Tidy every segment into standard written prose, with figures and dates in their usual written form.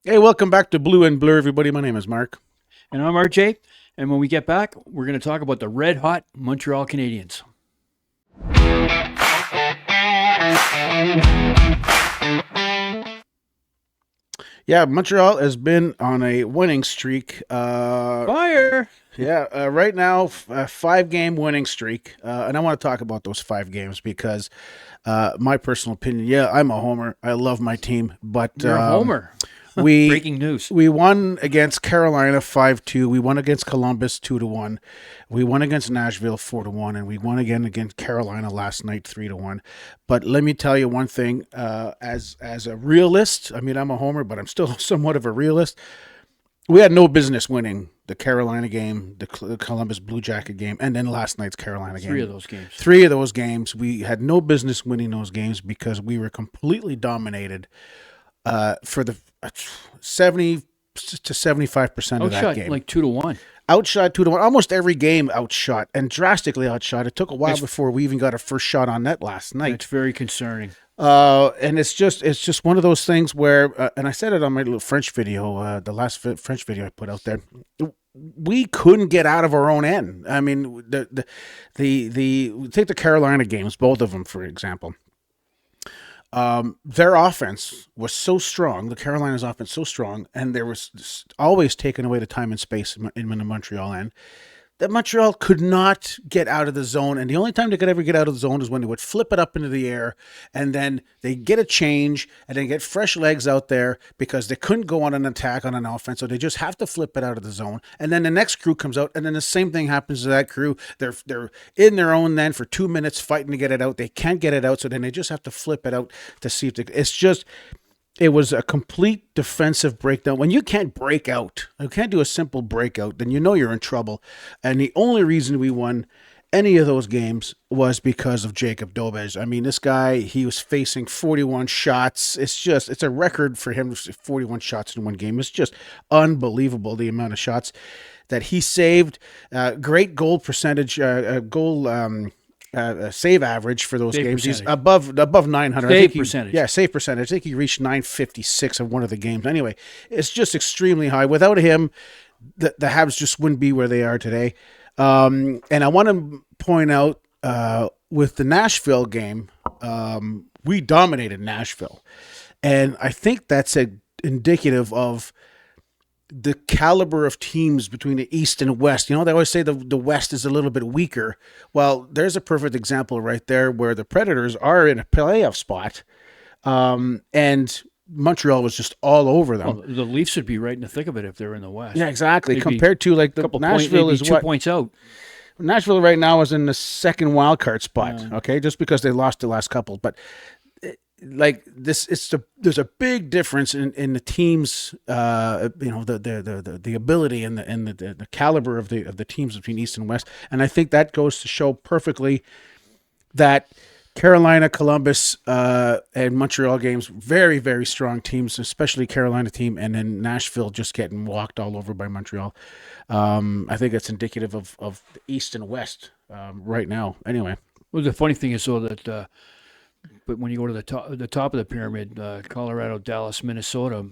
Hey, welcome back to Blue and Blur, everybody. My name is Mark. And I'm RJ. And when we get back, we're going to talk about the red hot Montreal Canadiens. Yeah, Montreal has been on a winning streak. Fire! Right now, a 5 game winning streak. And I want to talk about those 5 games because, my personal opinion, yeah, I'm a homer. I love my team, but You're a homer. we Breaking news. we won against Carolina 5-2. We won against Columbus 2-1. We won against Nashville 4-1, and we won again against Carolina last night 3-1. But let me tell you one thing: as a realist, I mean, I'm a homer, but I'm still somewhat of a realist. We had no business winning the Carolina game, the Columbus Blue Jacket game, and then last night's Carolina game. Three of those games. 3 of those games, we had no business winning those games because we were completely dominated for the 70 to 75% of that Outshot game. like 2-1. Outshot 2-1. Almost every game outshot and drastically outshot. It took a while It's- before we even got a first shot on net last night. It's very concerning. And it's just one of those things where, and I said it on my little French video, the last French video I put out there. We couldn't get out of our own end. I mean, take the Carolina games, both of them, for example. Their offense was so strong, the Carolinas' offense so strong, and there was always taken away the time and space in the Montreal end, that Montreal could not get out of the zone. And the only time they could ever get out of the zone is when they would flip it up into the air, and then they get a change, and then get fresh legs out there because they couldn't go on an attack on an offense, so they just have to flip it out of the zone. And then the next crew comes out, and then the same thing happens to that crew. They're in their own then for 2 minutes fighting to get it out. They can't get it out, so then they just have to flip it out to see if it was a complete defensive breakdown. When you can't break out, you can't do a simple breakout, then you know you're in trouble. And the only reason we won any of those games was because of Jacob Dobes. I mean, this guy, he was facing 41 shots. It's a record for him, 41 shots in one game. It's just unbelievable, the amount of shots that he saved. Great goal percentage, save average for those Save games. percentage. He's above 900. Save I think percentage. Yeah, save percentage. I think he reached 956 of one of the games. Anyway, it's just extremely high. Without him, the Habs just wouldn't be where they are today. And I want to point out with the Nashville game, we dominated Nashville. And I think that's indicative of the caliber of teams between the East and West. You know, they always say the West is a little bit weaker. Well, there's a perfect example right there where the Predators are in a playoff spot, and Montreal was just all over them. Well, the Leafs would be right in the thick of it if they're in the West. Yeah, exactly. They'd be Compared to like the Couple Nashville points, is 2 what points out. Nashville right now is in the second wild card spot. Okay, just because they lost the last couple, but like this, there's a big difference in the teams. The ability and the caliber of the teams between East and West, and I think that goes to show perfectly that Carolina, Columbus, and Montreal games, very, very strong teams, especially Carolina team, and then Nashville just getting walked all over by Montreal. I think it's indicative of the East and West right now. Anyway. Well, the funny thing is, though, that but when you go to the top of the pyramid, Colorado, Dallas, Minnesota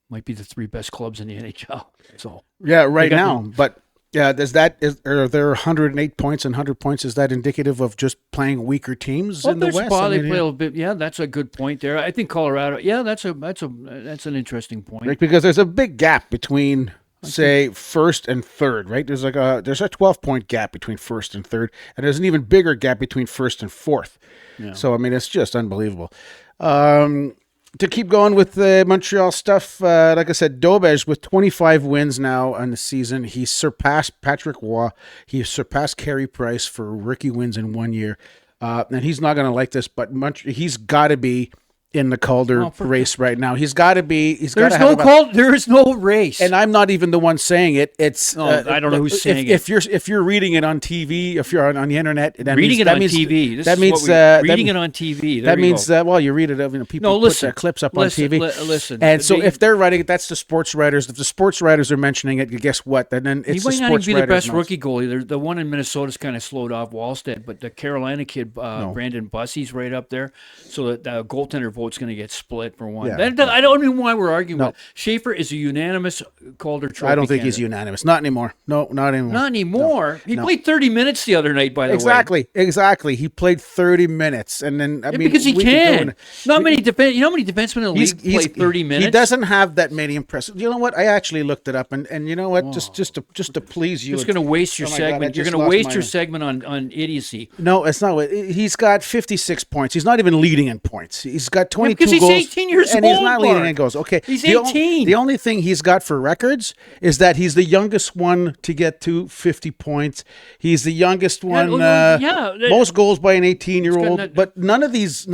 might be the 3 best clubs in the NHL. So Yeah, right got now. But yeah, are there 108 points and 100 points? Is that indicative of just playing weaker teams in the there's West? probably I mean, play a little bit. Yeah, that's a good point there. I think Colorado. Yeah, that's an interesting point. right, because there's a big gap between, say, first and third, right? There's a 12-point gap between first and third, and there's an even bigger gap between first and fourth. Yeah. So I mean, it's just unbelievable. To keep going with the Montreal stuff, like I said, Dobes with 25 wins now on the season. He surpassed Patrick Waugh. He surpassed Carey Price for rookie wins in 1 year. And he's not going to like this, but he's got to be in the Calder race right now. He's got to be. There is no race. And I'm not even the one saying it. It's I don't know who's saying it. If you're reading it on TV, if you're on the internet, reading it on TV. Reading it on TV. That means well, you read it. People put their clips up on TV. Listen, and so if they're writing it, that's the sports writers. If the sports writers are mentioning it, guess what? Then it's the sports writers. He might not even be the best rookie goalie. The one in Minnesota's kind of slowed off Wallstead, but the Carolina kid, Brandon Bussey's right up there. So the goaltender vote vote's going to get split for one. Yeah. I don't know why we're arguing. No. About Schaefer is a unanimous Calder Trophy. I don't think he's candidate. unanimous. Not anymore. No, not anymore. Not anymore. He played 30 minutes the other night. By the way, Exactly. He played 30 minutes, and then because he can. Not many defense. You know how many defensemen in the league play 30 minutes? He doesn't have that many impressive. You know what? I actually looked it up, and you know what? Just to please you, Just going to waste your God, segment. You're going to waste your segment on idiocy. No, it's not. He's got 56 points. He's not even leading in points. He's got 22 because he's goals. 18 years and old, he's not leading Mark. in goals. Okay, He's 18. The only thing he's got for records is that he's the youngest one to get to 50 points. He's the youngest one. Most goals by an 18-year-old. But none of these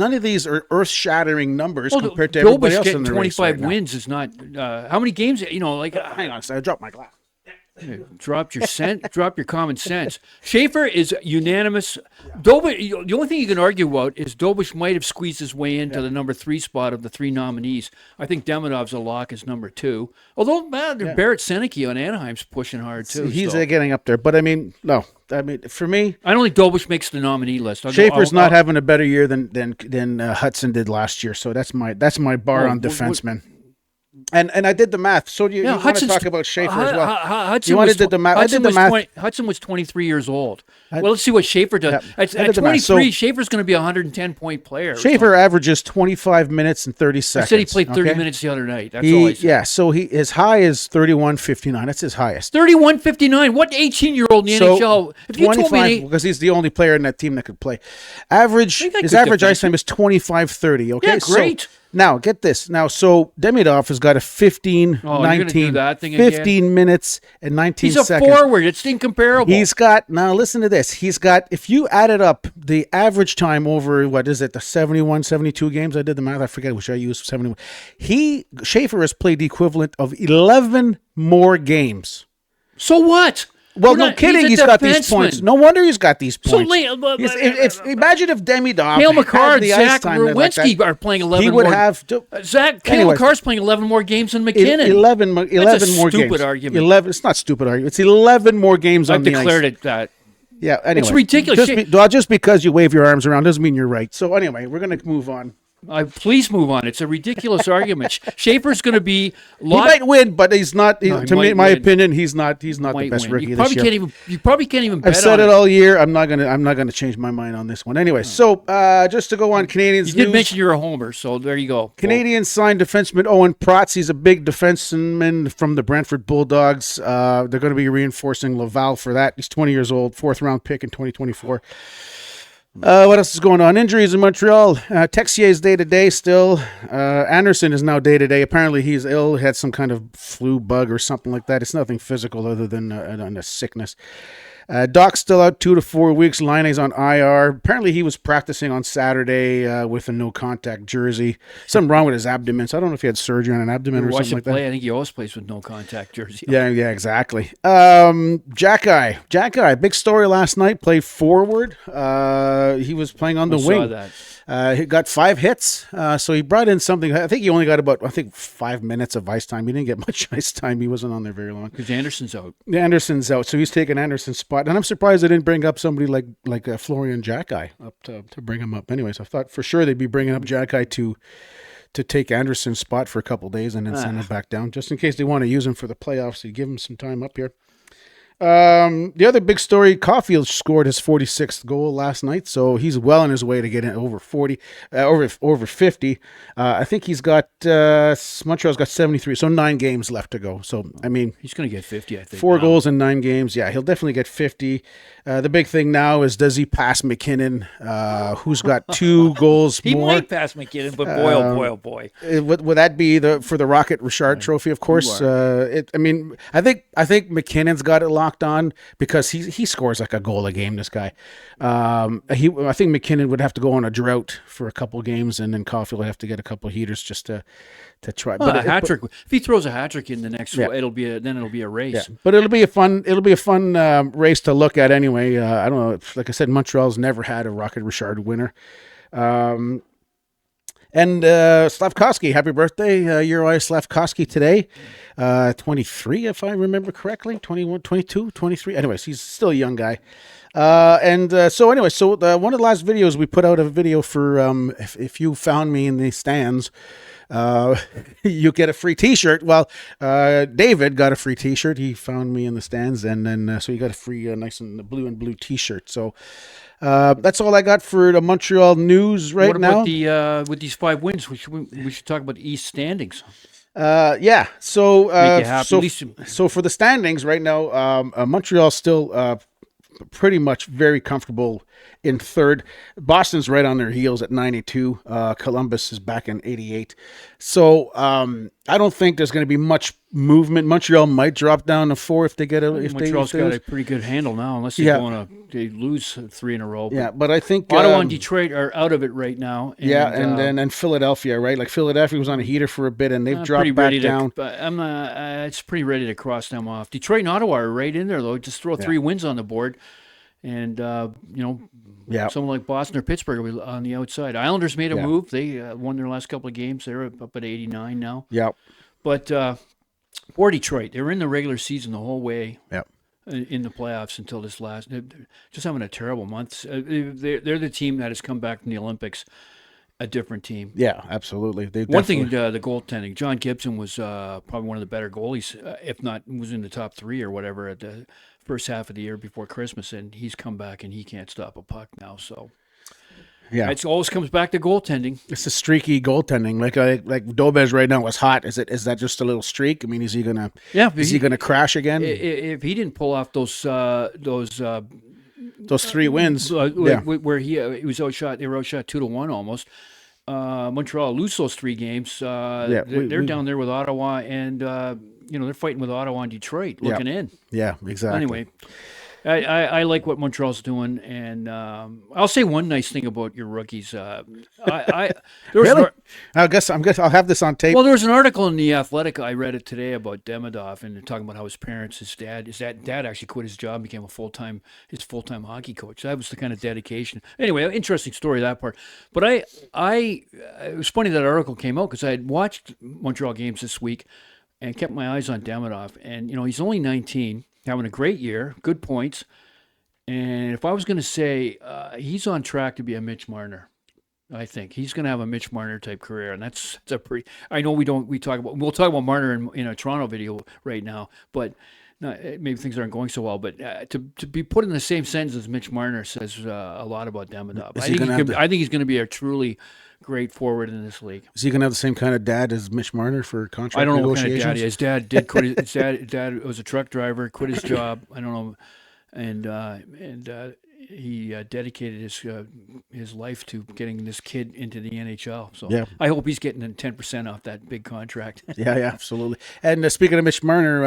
are earth-shattering numbers compared to everybody else in the race. 25 wins is not. How many games? Hang on, I dropped my glass. Drop your common sense. Schaefer is unanimous. Dobes, the only thing you can argue about is Dobes might have squeezed his way into the number 3 spot of the 3 nominees. I think Demidov's a lock as number 2. Although Barrett Seneke on Anaheim's pushing hard too. He's getting up there, but no. For me, I don't think Dobes makes the nominee list. Schaefer's not having a better year than Hudson did last year, so that's my bar on defensemen. And I did the math. So you want to talk about Schaefer as well? Hudson Hudson was 23 years old. Let's see what Schaefer does. At 23, Schaefer's going to be a 110-point player. Schaefer averages 25 minutes and 30 seconds. I said he played 30 minutes the other night. That's all I said. Yeah, so his high is 31.59. That's his highest. 31.59. What 18-year-old in the NHL? If you told me because he's the only player in that team that could play. His average ice time is 25:30. Okay, yeah, great. So, now, get this. So Demidov has got a 15 minutes and 19 seconds. He's a forward. It's incomparable. Now listen to this. If you added up the average time over, the 71, 72 games? I did the math. I forget which I used, 71. Schaefer has played the equivalent of 11 more games. So what? Well, no kidding. He's got these points. No wonder he's got these points. Imagine if Demidov, Cale McCarr, and Zach Werenski are playing 11 he would more. Cale McCarr's playing 11 more games than McKinnon. 11 more games. Stupid argument. 11. It's not stupid argument. It's 11 more games on the ice. I've declared it that. Yeah. Anyway, it's ridiculous. Just because you wave your arms around doesn't mean you're right. So anyway, we're going to move on. Please move on. It's a ridiculous argument. Schaefer's going to be. He might win, but he's not. My opinion, he's not the best rookie this year. You probably can't even. I've said it all year. I'm not gonna change my mind on this one. Anyway, so just to go on Canadians. You did mention you're a homer, so there you go. Canadians signed defenseman Owen Protz. He's a big defenseman from the Brantford Bulldogs. They're going to be reinforcing Laval for that. He's 20 years old, 4th-round pick in 2024. What else is going on? Injuries in Montreal. Texier is day-to-day still. Anderson is now day-to-day. Apparently he's ill, had some kind of flu bug or something like that. It's nothing physical other than a sickness. Doc's still out 2 to 4 weeks. Laine's on IR. Apparently he was practicing on Saturday with a no-contact jersey. Something wrong with his abdomen. So I don't know if he had surgery on an abdomen or something like that. I think he always plays with no-contact jersey. Yeah, exactly. Jack Eye, big story last night. Played forward. He was playing on the wing. Saw that. He got 5 hits, so he brought in something. I think he only got about 5 minutes of ice time. He didn't get much ice time. He wasn't on there very long. Because Anderson's out. Anderson's out, so he's taking Anderson's spot. And I'm surprised they didn't bring up somebody like Florian Jack-Eye up to bring him up. Anyways, I thought for sure they'd be bringing up Jack-Eye to take Anderson's spot for a couple days and then send him back down, just in case they want to use him for the playoffs. To give him some time up here. The other big story, Caulfield scored his 46th goal last night, so he's well on his way to getting over 40, over 50. I think he's got Montreal's got 73, so 9 games left to go. So I mean, he's going to get 50. I think 4 goals in 9 games. Yeah, he'll definitely get 50. The big thing now is, does he pass McKinnon, who's got 2 goals he more? He might pass McKinnon, but boy, oh boy. Would that be for the Rocket Richard Trophy? Of course. I think McKinnon's got it locked on because he scores like a goal a game. This guy, I think McKinnon would have to go on a drought for a couple games, and then Caulfield would have to get a couple heaters just to try. But a hat trick. If he throws a hat trick in the next, it'll be a race. Yeah. But it'll be a fun race to look at anyway. I don't know. Like I said, Montreal's never had a Rocket Richard winner. And Slavkovsky, happy birthday, Uri Slavkovsky today. 23, if I remember correctly. 21, 22, 23. Anyways, he's still a young guy. So one of the last videos, we put out a video for if you found me in the stands, you get a free T-shirt. Well, David got a free T-shirt. He found me in the stands, and then so he got a free nice and blue T-shirt. So that's all I got for the Montreal news right now. What about with these 5 wins? We should talk about the East standings. Yeah. So Make you happy. so for the standings right now, Montreal's still pretty much very comfortable in third. Boston's right on their heels at 92. Columbus is back in 88. So I don't think there's going to be much movement. Montreal might drop down to 4 if they get Montreal's got a pretty good handle now, unless they lose 3 in a row. Yeah, but I think Ottawa and Detroit are out of it right now. And, and Philadelphia, right? Like Philadelphia was on a heater for a bit, and they've dropped back down. It's pretty ready to cross them off. Detroit and Ottawa are right in there, though. Just throw 3 wins on the board. And, someone like Boston or Pittsburgh will be on the outside. Islanders made a move. They won their last couple of games. They're up at 89 now. Yeah. But for Detroit, they were in the regular season the whole way in the playoffs until this last. Just having a terrible month. They're the team that has come back from the Olympics, a different team. Yeah, absolutely. One thing, the goaltending. John Gibson was probably one of the better goalies, if not was in the top 3 or whatever at the first half of the year before Christmas, and he's come back and he can't stop a puck now. So yeah, it always comes back to goaltending. It's a streaky goaltending. Like Dobes right now was hot. Is that just a little streak? I mean, is he gonna crash again? If he didn't pull off those 3 wins, where he was outshot, they were outshot 2-1 almost. Montreal lose those 3 games. They're down there with Ottawa, and they're fighting with Ottawa and Detroit, looking in. Yeah, exactly. Anyway, I like what Montreal's doing, and I'll say one nice thing about your rookies. Really? I'll have this on tape. Well, there was an article in The Athletic, I read it today, about Demidov, and they're talking about how his dad actually quit his job, became his full-time hockey coach. That was the kind of dedication. Anyway, interesting story, that part. But it was funny that article came out because I had watched Montreal games this week and kept my eyes on Demidov, and he's only 19. Having a great year, good points. And if I was going to say, he's on track to be a Mitch Marner. I think he's going to have a Mitch Marner type career, and that's a pretty. I know we'll talk about Marner in a Toronto video right now, but maybe things aren't going so well. But to be put in the same sentence as Mitch Marner says a lot about Demidov. I think he's going to be a truly great forward in this league. Is he going to have the same kind of dad as Mitch Marner for contract I don't know negotiations? What kind of dad he is. His dad did quit. His dad was a truck driver, quit his job. I don't know, and he dedicated his life to getting this kid into the NHL. So I hope he's getting 10% off that big contract. Yeah, absolutely. And speaking of Mitch Marner,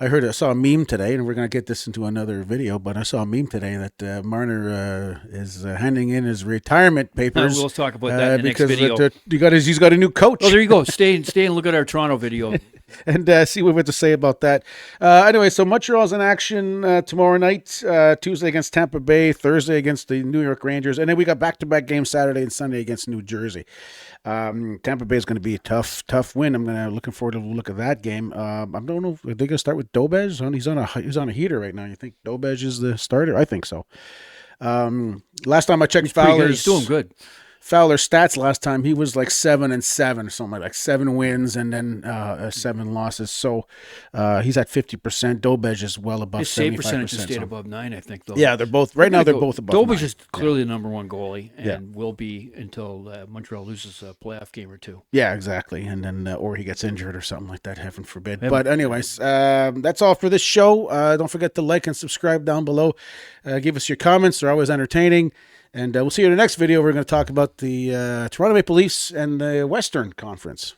I saw a meme today, and we're going to get this into another video, but I saw a meme today that Marner is handing in his retirement papers. We'll talk about that in the next video. He's got a new coach. Oh, there you go. Stay and look at our Toronto video. And see what we have to say about that. Anyway, so Montreal's in action tomorrow night, Tuesday against Tampa Bay, Thursday against the New York Rangers, and then we got back-to-back games Saturday and Sunday against New Jersey. Tampa Bay is going to be a tough win. I'm looking forward to look at that game. I don't know if they're going to start with Dobes. He's on a heater right now. You think Dobes is the starter? I think so. Last time I checked, He's doing good. Fowler's stats last time, he was like 7-7 or something like 7 wins and then 7 losses. So he's at 50%. Dobes is well above 75%. His save percentage has stayed above 9, I think, though. Yeah, they're both above Dobes 9. is clearly the number 1 goalie and will be until Montreal loses a playoff game or 2. Yeah, exactly. And then or he gets injured or something like that, heaven forbid. But anyways, that's all for this show. Don't forget to like and subscribe down below. Give us your comments. They're always entertaining. And we'll see you in the next video. We're going to talk about the Toronto Maple Leafs and the Western Conference.